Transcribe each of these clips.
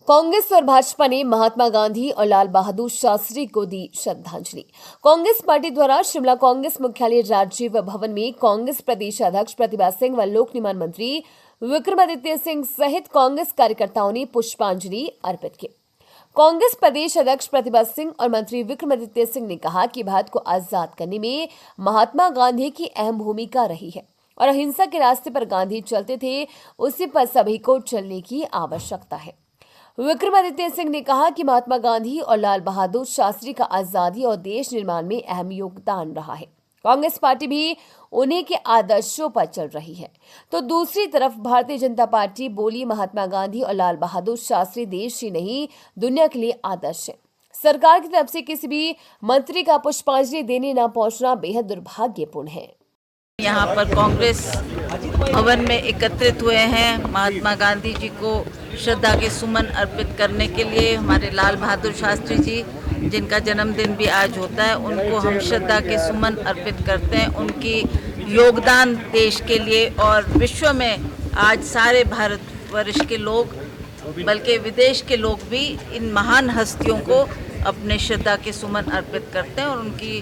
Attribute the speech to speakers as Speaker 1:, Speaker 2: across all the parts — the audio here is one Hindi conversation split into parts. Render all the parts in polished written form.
Speaker 1: कांग्रेस और भाजपा ने महात्मा गांधी और लाल बहादुर शास्त्री को दी श्रद्धांजलि। कांग्रेस पार्टी द्वारा शिमला कांग्रेस मुख्यालय राजीव भवन में कांग्रेस प्रदेश अध्यक्ष प्रतिभा सिंह व लोक निर्माण मंत्री विक्रमादित्य सिंह सहित कांग्रेस कार्यकर्ताओं ने पुष्पांजलि अर्पित की। कांग्रेस प्रदेश अध्यक्ष प्रतिभा सिंह और मंत्री विक्रमादित्य सिंह ने कहा कि भारत को आजाद करने में महात्मा गांधी की अहम भूमिका रही है और अहिंसा के रास्ते पर गांधी चलते थे, उसी पर सभी को चलने की आवश्यकता है। विक्रमादित्य सिंह ने कहा कि महात्मा गांधी और लाल बहादुर शास्त्री का आजादी और देश निर्माण में अहम योगदान रहा है। कांग्रेस पार्टी भी उन्हीं के आदर्शों पर चल रही है, तो दूसरी तरफ भारतीय जनता पार्टी बोली महात्मा गांधी और लाल बहादुर शास्त्री देश ही नहीं दुनिया के लिए आदर्श है। सरकार की तरफ से किसी भी मंत्री का पुष्पांजलि देने न पहुंचना बेहद दुर्भाग्यपूर्ण है।
Speaker 2: यहाँ पर कांग्रेस भवन में एकत्रित हुए हैं महात्मा गांधी जी को श्रद्धा के सुमन अर्पित करने के लिए। हमारे लाल बहादुर शास्त्री जी जिनका जन्मदिन भी आज होता है, उनको हम श्रद्धा के सुमन अर्पित करते हैं। उनकी योगदान देश के लिए और विश्व में आज सारे भारतवर्ष के लोग बल्कि विदेश के लोग भी इन महान हस्तियों को अपने श्रद्धा के सुमन अर्पित करते हैं और उनकी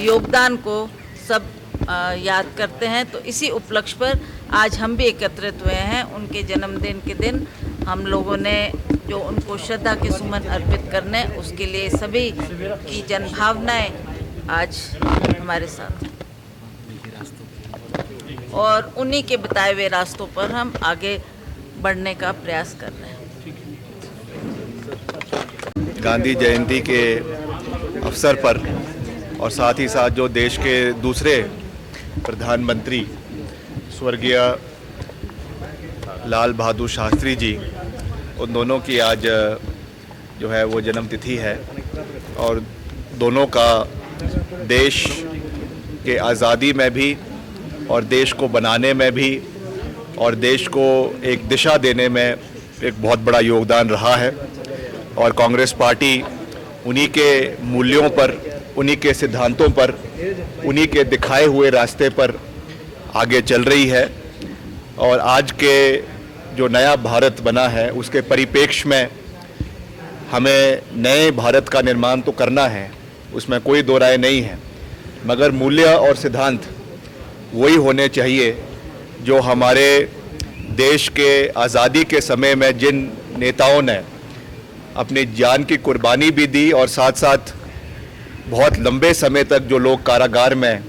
Speaker 2: योगदान को सब याद करते हैं। तो इसी उपलक्ष्य पर आज हम भी एकत्रित हुए हैं। उनके जन्मदिन के दिन हम लोगों ने जो उनको श्रद्धा के सुमन अर्पित करने, उसके लिए सभी की जनभावनाएं आज हमारे साथ हैं और उन्हीं के बताए हुए रास्तों पर हम आगे बढ़ने का प्रयास कर रहे हैं।
Speaker 3: गांधी जयंती के अवसर पर और साथ ही साथ जो देश के दूसरे प्रधानमंत्री स्वर्गीय लाल बहादुर शास्त्री जी, उन दोनों की आज जो है वो जन्मतिथि है और दोनों का देश के आज़ादी में भी और देश को बनाने में भी और देश को एक दिशा देने में एक बहुत बड़ा योगदान रहा है। और कांग्रेस पार्टी उन्हीं के मूल्यों पर, उन्हीं के सिद्धांतों पर, उन्हीं के दिखाए हुए रास्ते पर आगे चल रही है। और आज के जो नया भारत बना है उसके परिप्रेक्ष्य में हमें नए भारत का निर्माण तो करना है, उसमें कोई दो राय नहीं है, मगर मूल्य और सिद्धांत वही होने चाहिए जो हमारे देश के आज़ादी के समय में जिन नेताओं ने अपनी जान की कुर्बानी भी दी और साथ साथ बहुत लंबे समय तक जो लोग कारागार में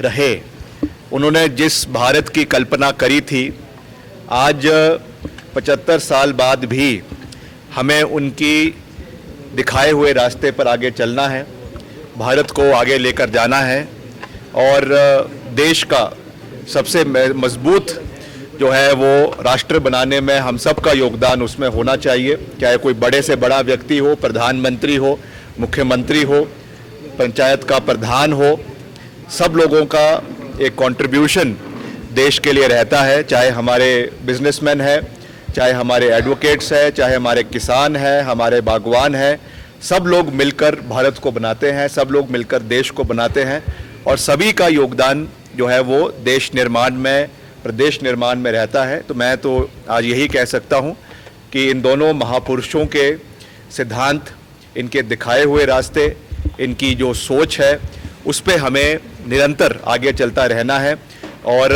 Speaker 3: रहे, उन्होंने जिस भारत की कल्पना करी थी, आज 75 साल बाद भी हमें उनकी दिखाए हुए रास्ते पर आगे चलना है, भारत को आगे लेकर जाना है और देश का सबसे मजबूत जो है वो राष्ट्र बनाने में हम सब का योगदान उसमें होना चाहिए। चाहे कोई बड़े से बड़ा व्यक्ति हो, प्रधानमंत्री हो, मुख्यमंत्री हो, पंचायत का प्रधान हो, सब लोगों का एक कंट्रीब्यूशन देश के लिए रहता है। चाहे हमारे बिजनेसमैन हैं, चाहे हमारे एडवोकेट्स हैं, चाहे हमारे किसान हैं, हमारे बागवान हैं, सब लोग मिलकर भारत को बनाते हैं, सब लोग मिलकर देश को बनाते हैं और सभी का योगदान जो है वो देश निर्माण में, प्रदेश निर्माण में रहता है। तो मैं तो आज यही कह सकता हूँ कि इन दोनों महापुरुषों के सिद्धांत, इनके दिखाए हुए रास्ते, इनकी जो सोच है, उस पे हमें निरंतर आगे चलता रहना है और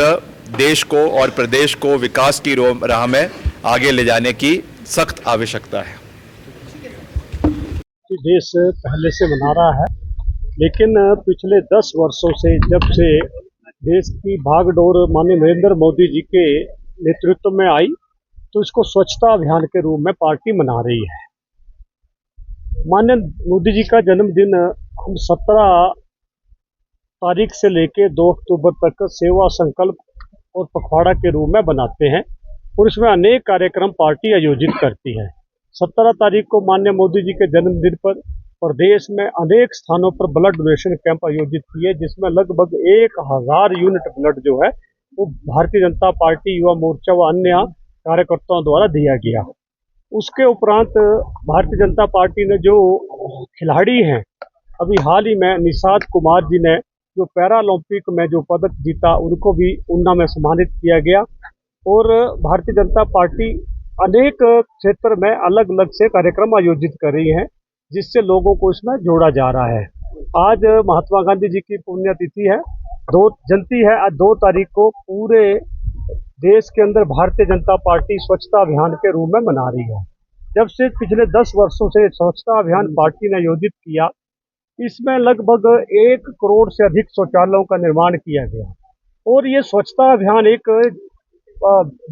Speaker 3: देश को और प्रदेश को विकास की राह में आगे ले जाने की सख्त आवश्यकता है।
Speaker 4: देश पहले से मना रहा है, लेकिन पिछले 10 वर्षों से जब से देश की भागदौड़ माननीय नरेंद्र मोदी जी के नेतृत्व में आई, तो इसको स्वच्छता अभियान के रूप में पार्टी मना रही है। माननीय मोदी जी का जन्मदिन हम 17 तारीख से लेके 2 अक्टूबर तक सेवा संकल्प और पखवाड़ा के रूप में बनाते हैं और इसमें अनेक कार्यक्रम पार्टी आयोजित करती है। 17 तारीख को माननीय मोदी जी के जन्मदिन पर प्रदेश में अनेक स्थानों पर ब्लड डोनेशन कैंप आयोजित किए, जिसमें लगभग 1000 यूनिट ब्लड जो है वो भारतीय जनता पार्टी, युवा मोर्चा व अन्य कार्यकर्ताओं द्वारा दिया गया। उसके उपरांत भारतीय जनता पार्टी ने जो खिलाड़ी हैं, अभी हाल ही में निषाद कुमार जी ने जो पैरालंपिक में जो पदक जीता, उनको भी ऊना में सम्मानित किया गया। और भारतीय जनता पार्टी अनेक क्षेत्र में अलग अलग से कार्यक्रम आयोजित कर रही हैं, जिससे लोगों को इसमें जोड़ा जा रहा है। आज महात्मा गांधी जी की पुण्यतिथि है, 2 तारीख को पूरे देश के अंदर भारतीय जनता पार्टी स्वच्छता अभियान के रूप में मना रही है। जब से पिछले 10 वर्षों से स्वच्छता अभियान पार्टी ने आयोजित किया, इसमें लगभग 1 करोड़ से अधिक शौचालयों का निर्माण किया गया और ये स्वच्छता अभियान एक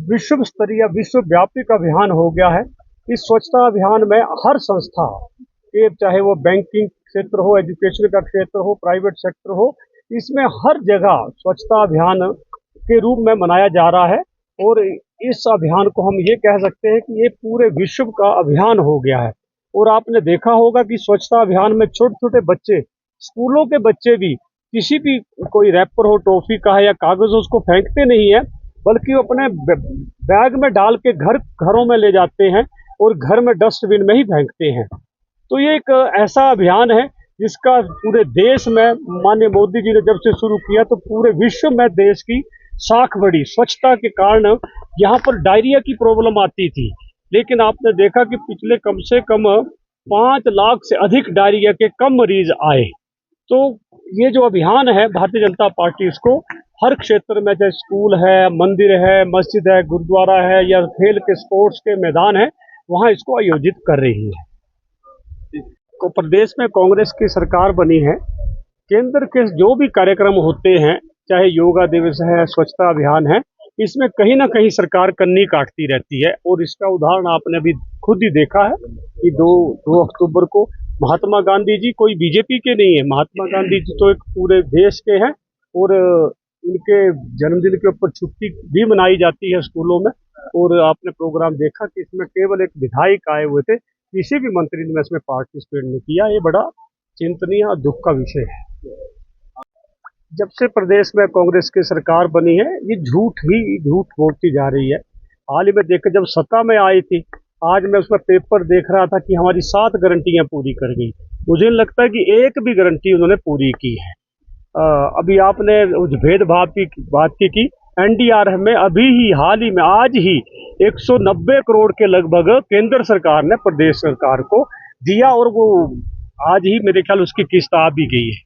Speaker 4: विश्व स्तरीय विश्वव्यापी अभियान हो गया है। इस स्वच्छता अभियान में हर संस्था, चाहे वो बैंकिंग क्षेत्र हो, एजुकेशन का क्षेत्र हो, प्राइवेट सेक्टर हो, इसमें हर जगह स्वच्छता अभियान के रूप में मनाया जा रहा है और इस अभियान को हम ये कह सकते हैं कि ये पूरे विश्व का अभियान हो गया है। और आपने देखा होगा कि स्वच्छता अभियान में छोटे छोटे बच्चे, स्कूलों के बच्चे भी किसी भी कोई रैपर हो टॉफी का है या कागज हो, उसको फेंकते नहीं है, बल्कि वो अपने बैग में डाल के घरों में ले जाते हैं और घर में डस्टबिन में ही फेंकते हैं। तो ये एक ऐसा अभियान है जिसका पूरे देश में माननीय मोदी जी ने जब से शुरू किया तो पूरे विश्व में देश की साख बढ़ी। स्वच्छता के कारण यहाँ पर डायरिया की प्रॉब्लम आती थी, लेकिन आपने देखा कि पिछले कम से कम 5 लाख से अधिक डायरिया के कम मरीज आए। तो ये जो अभियान है, भारतीय जनता पार्टी इसको हर क्षेत्र में, चाहे स्कूल है, मंदिर है, मस्जिद है, गुरुद्वारा है या खेल के स्पोर्ट्स के मैदान है, वहाँ इसको आयोजित कर रही है। को प्रदेश में कांग्रेस की सरकार बनी है, केंद्र के जो भी कार्यक्रम होते हैं, चाहे योगा दिवस है, स्वच्छता अभियान है, इसमें कहीं ना कहीं सरकार कन्नी काटती रहती है। और इसका उदाहरण आपने अभी खुद ही देखा है कि 2 अक्टूबर को महात्मा गांधी जी कोई बीजेपी के नहीं है, महात्मा गांधी जी तो एक पूरे देश के हैं और इनके जन्मदिन के ऊपर छुट्टी भी मनाई जाती है स्कूलों में। और आपने प्रोग्राम देखा कि इसमें केवल एक विधायक आए हुए थे, किसी भी मंत्री ने इसमें पार्टिसिपेट नहीं किया। ये बड़ा चिंतनीय और दुख का विषय है। जब से प्रदेश में कांग्रेस की सरकार बनी है, ये झूठ बोलती जा रही है। हाल ही में देखा जब सत्ता में आई थी, आज मैं उसमें पेपर देख रहा था कि हमारी 7 गारंटियां पूरी कर गई। मुझे नहीं लगता कि एक भी गारंटी उन्होंने पूरी की है। अभी आपने उस भेदभाव की बात की एनडीआरएफ में अभी ही हाल ही में आज ही 190 करोड़ के लगभग केंद्र सरकार ने प्रदेश सरकार को दिया और वो आज ही मेरे ख्याल उसकी किस्त आ भी गई है।